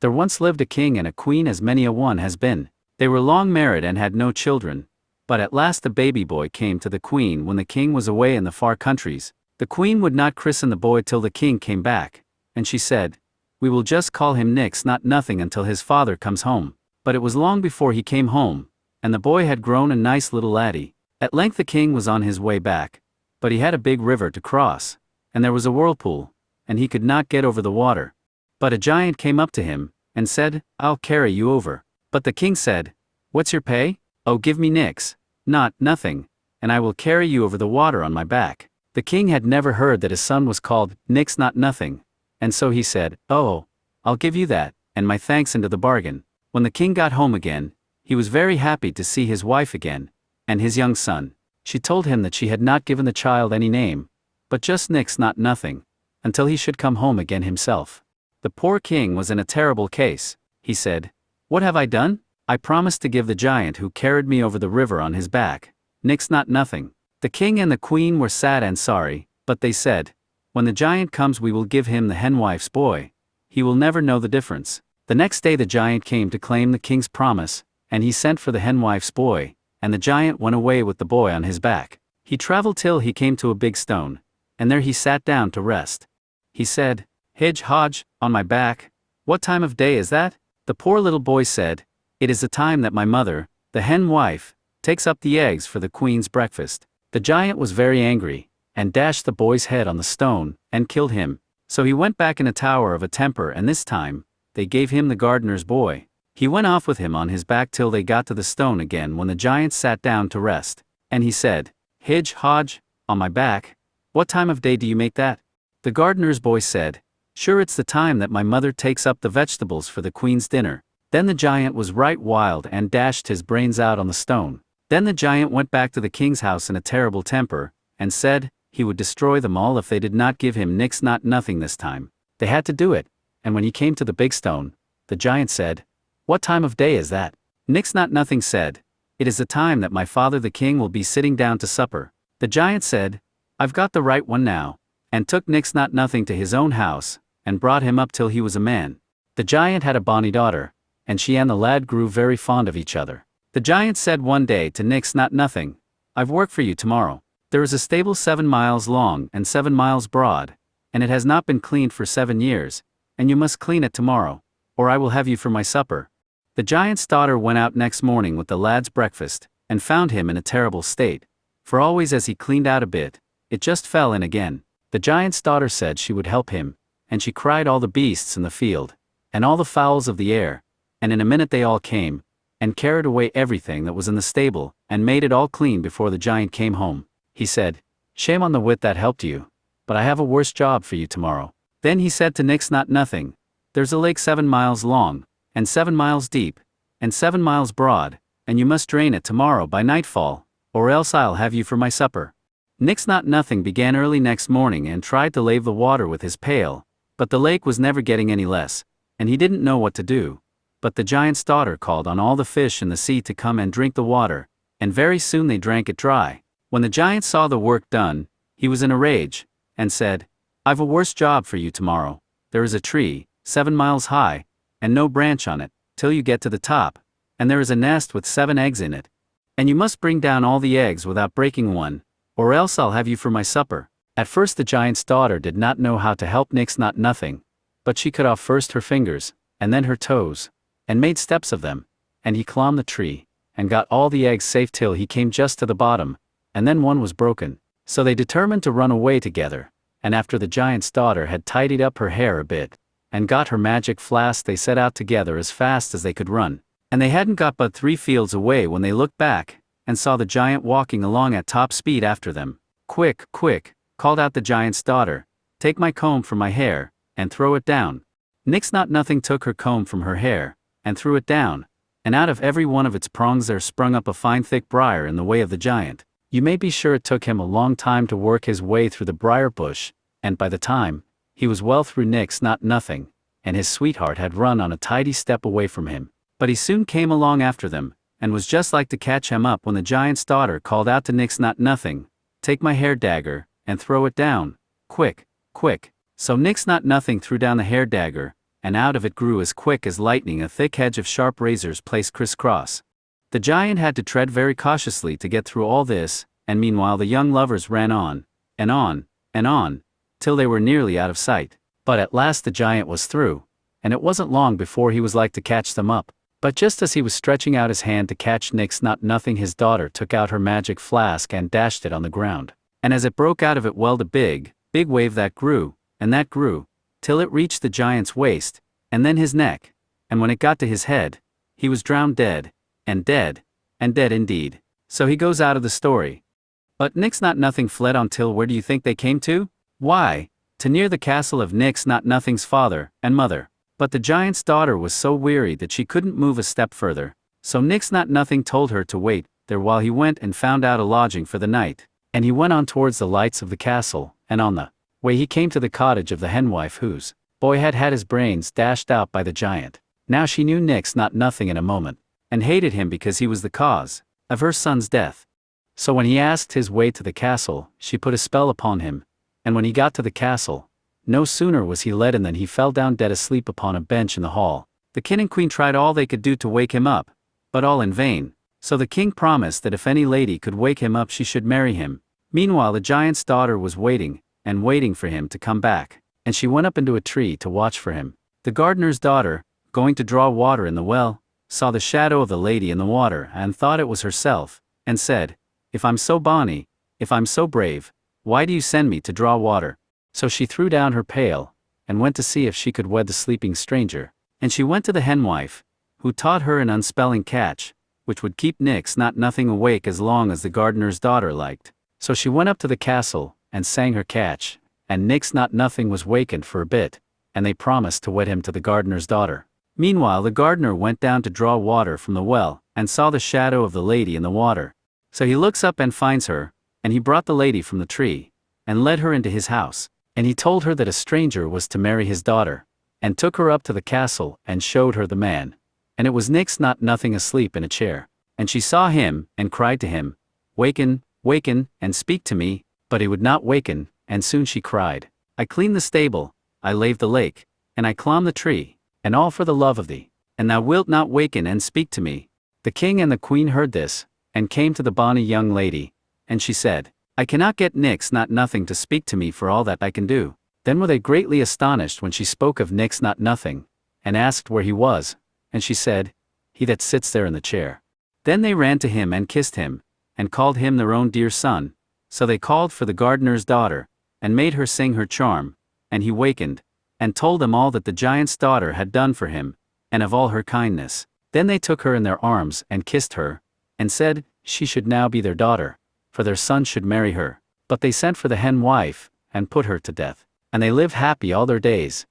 There once lived a king and a queen, as many a one has been. They were long married and had no children. But at last a baby boy came to the queen when the king was away in the far countries. The queen would not christen the boy till the king came back, and she said, "We will just call him Nix Not Nothing until his father comes home." But it was long before he came home, and the boy had grown a nice little laddie. At length the king was on his way back, but he had a big river to cross, and there was a whirlpool, and he could not get over the water. But a giant came up to him, and said, "I'll carry you over." But the king said, "What's your pay?" "Oh, give me Nix Not Nothing, and I will carry you over the water on my back." The king had never heard that his son was called Nix Not Nothing, and so he said, "Oh, I'll give you that, and my thanks into the bargain." When the king got home again, he was very happy to see his wife again, and his young son. She told him that she had not given the child any name, but just Nix Not Nothing, until he should come home again himself. The poor king was in a terrible case. He said, "What have I done? I promised to give the giant who carried me over the river on his back Nix Not Nothing." The king and the queen were sad and sorry, but they said, "When the giant comes we will give him the henwife's boy. He will never know the difference." The next day the giant came to claim the king's promise, and he sent for the henwife's boy, and the giant went away with the boy on his back. He traveled till he came to a big stone, and there he sat down to rest. He said, "Hedge Hodge, on my back, what time of day is that?" The poor little boy said, "It is the time that my mother, the hen wife, takes up the eggs for the queen's breakfast." The giant was very angry, and dashed the boy's head on the stone, and killed him. So he went back in a tower of a temper, and this time, they gave him the gardener's boy. He went off with him on his back till they got to the stone again when the giant sat down to rest, and he said, "Hedge Hodge, on my back, what time of day do you make that?" The gardener's boy said, "Sure, it's the time that my mother takes up the vegetables for the queen's dinner." Then the giant was right wild and dashed his brains out on the stone. Then the giant went back to the king's house in a terrible temper, and said he would destroy them all if they did not give him Nix Not Nothing this time. They had to do it, and when he came to the big stone, the giant said, "What time of day is that?" Nix Not Nothing said, "It is the time that my father the king will be sitting down to supper." The giant said, "I've got the right one now," and took Nix Not Nothing to his own house, and brought him up till he was a man. The giant had a bonny daughter, and she and the lad grew very fond of each other. The giant said one day to Nix Not Nothing, "I've work for you tomorrow. There is a stable 7 miles long and 7 miles broad, and it has not been cleaned for 7 years, and you must clean it tomorrow, or I will have you for my supper." The giant's daughter went out next morning with the lad's breakfast, and found him in a terrible state, for always as he cleaned out a bit, it just fell in again. The giant's daughter said she would help him, and she cried all the beasts in the field, and all the fowls of the air, and in a minute they all came, and carried away everything that was in the stable, and made it all clean before the giant came home. He said, "Shame on the wit that helped you, but I have a worse job for you tomorrow." Then he said to Nix Not Nothing, "There's a lake 7 miles long, and 7 miles deep, and 7 miles broad, and you must drain it tomorrow by nightfall, or else I'll have you for my supper." Nix Not Nothing began early next morning and tried to lave the water with his pail, but the lake was never getting any less, and he didn't know what to do. But the giant's daughter called on all the fish in the sea to come and drink the water, and very soon they drank it dry. When the giant saw the work done, he was in a rage, and said, "I've a worse job for you tomorrow. There is a tree, 7 miles high, and no branch on it, till you get to the top, and there is a nest with 7 eggs in it. And you must bring down all the eggs without breaking one, or else I'll have you for my supper." At first the giant's daughter did not know how to help Nix Not Nothing, but she cut off first her fingers, and then her toes, and made steps of them, and he clomb the tree, and got all the eggs safe till he came just to the bottom, and then one was broken. So they determined to run away together, and after the giant's daughter had tidied up her hair a bit, and got her magic flask, they set out together as fast as they could run. And they hadn't got but 3 fields away when they looked back, and saw the giant walking along at top speed after them. "Quick, quick," called out the giant's daughter, "take my comb from my hair, and throw it down." Nix Not Nothing took her comb from her hair, and threw it down, and out of every one of its prongs there sprung up a fine thick briar in the way of the giant. You may be sure it took him a long time to work his way through the briar bush, and by the time he was well through Nix Not Nothing, and his sweetheart had run on a tidy step away from him. But he soon came along after them, and was just like to catch him up when the giant's daughter called out to Nix Not Nothing, "Take my hair dagger, and throw it down, quick, quick." So Nix Not Nothing threw down the hair dagger, and out of it grew as quick as lightning a thick hedge of sharp razors placed crisscross. The giant had to tread very cautiously to get through all this, and meanwhile the young lovers ran on, and on, and on, till they were nearly out of sight. But at last the giant was through, and it wasn't long before he was like to catch them up. But just as he was stretching out his hand to catch Nix Not Nothing, his daughter took out her magic flask and dashed it on the ground. And as it broke out of it welled a big, big wave that grew, till it reached the giant's waist, and then his neck, and when it got to his head, he was drowned dead, and dead indeed. So he goes out of the story. But Nix Not Nothing fled on till where do you think they came to? Why, to near the castle of Nix Not Nothing's father and mother. But the giant's daughter was so weary that she couldn't move a step further, so Nix Not Nothing told her to wait there while he went and found out a lodging for the night. And he went on towards the lights of the castle, and on the way he came to the cottage of the henwife whose boy had had his brains dashed out by the giant. Now she knew Nix Not Nothing in a moment, and hated him because he was the cause of her son's death. So when he asked his way to the castle, she put a spell upon him, and when he got to the castle, no sooner was he led in than he fell down dead asleep upon a bench in the hall. The king and queen tried all they could do to wake him up, but all in vain, so the king promised that if any lady could wake him up she should marry him. Meanwhile the giant's daughter was waiting for him to come back, and she went up into a tree to watch for him. The gardener's daughter, going to draw water in the well, saw the shadow of the lady in the water and thought it was herself, and said, "If I'm so bonny, if I'm so brave, why do you send me to draw water?" So she threw down her pail, and went to see if she could wed the sleeping stranger. And she went to the henwife, who taught her an unspelling catch, which would keep Nix Not Nothing awake as long as the gardener's daughter liked. So she went up to the castle, and sang her catch, and Nix Not Nothing was wakened for a bit, and they promised to wed him to the gardener's daughter. Meanwhile the gardener went down to draw water from the well, and saw the shadow of the lady in the water. So he looks up and finds her, and he brought the lady from the tree, and led her into his house. And he told her that a stranger was to marry his daughter, and took her up to the castle and showed her the man. And it was Nix Not Nothing asleep in a chair. And she saw him, and cried to him, "Waken, waken, and speak to me." But he would not waken, and soon she cried, "I cleaned the stable, I laved the lake, and I clomb the tree, and all for the love of thee, and thou wilt not waken and speak to me." The king and the queen heard this, and came to the bonny young lady, and she said, "I cannot get Nix Not Nothing to speak to me for all that I can do." Then were they greatly astonished when she spoke of Nix Not Nothing, and asked where he was, and she said, "He that sits there in the chair." Then they ran to him and kissed him, and called him their own dear son. So they called for the gardener's daughter, and made her sing her charm, and he wakened, and told them all that the giant's daughter had done for him, and of all her kindness. Then they took her in their arms and kissed her, and said she should now be their daughter, for their son should marry her. But they sent for the henwife, and put her to death. And they lived happy all their days.